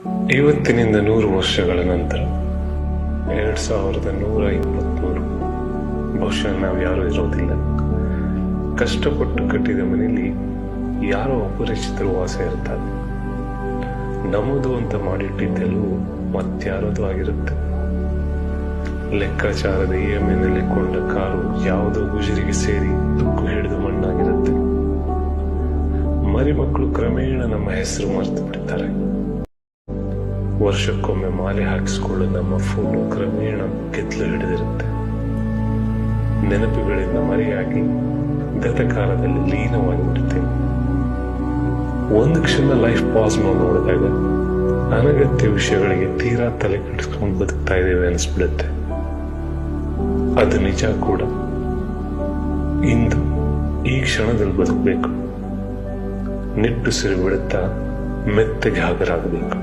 ಇವತ್ತಿನಿಂದ 100 ವರ್ಷಗಳ ನಂತರ 2123 ಬಹುಶಃ ನಾವು ಯಾರೂ ಇರೋದಿಲ್ಲ. ಕಷ್ಟಪಟ್ಟು ಕಟ್ಟಿದ ಮನೆಯಲ್ಲಿ ಯಾರೋ ಅಪರಿಚಿತರು ವಾಸ ಇರ್ತಾರೆ. ನಮ್ಮದು ಅಂತ ಮಾಡಿಟ್ಟಿದ್ದೆಲ್ಲವೂ ಮತ್ಯಾರದು ಆಗಿರುತ್ತೆ. ಲೆಕ್ಕಾಚಾರದ EMI ಕೊಂಡ ಕಾರು ಯಾವುದೋ ಗುಜರಿಗೆ ಸೇರಿ ತುಕ್ಕು ಹಿಡಿದು ಮಣ್ಣಾಗಿರುತ್ತೆ. ಮರಿಮಕ್ಕಳು ಕ್ರಮೇಣ ನಮ್ಮ ಹೆಸರು ಮರೆತು ಬಿಡ್ತಾರೆ. ವರ್ಷಕ್ಕೊಮ್ಮೆ ಮಾಲೆ ಹಾಕಿಸಿಕೊಳ್ಳೋ ನಮ್ಮ ಫೋಟೋ ಕ್ರಮೇಣ ಗೆದ್ಲು ಹಿಡಿದಿರುತ್ತೆ. ನೆನಪುಗಳಿಂದ ಮರೆಯಾಗಿ ಗತಕಾಲದಲ್ಲಿ ಲೀನವಾಗಿ ಬಿಡುತ್ತೇವೆ. ಒಂದು ಕ್ಷಣ ಲೈಫ್ ಪಾಸ್ ಮಾಡಿ ನೋಡಿದಾಗ ಅನಗತ್ಯ ವಿಷಯಗಳಿಗೆ ತೀರಾ ತಲೆ ಕೆಡಿಸ್ಕೊಂಡು ಬದುಕ್ತಾ ಇದ್ದೇವೆ ಅನಿಸ್ಬಿಡುತ್ತೆ. ಅದು ನಿಜ ಕೂಡ. ಇಂದು ಈ ಕ್ಷಣದಲ್ಲಿ ಬದುಕಬೇಕು. ನಿಟ್ಟುಸಿರು ಬಿಡುತ್ತಾ ಮೆತ್ತಗೆ ಹಾಗರಾಗಬೇಕು.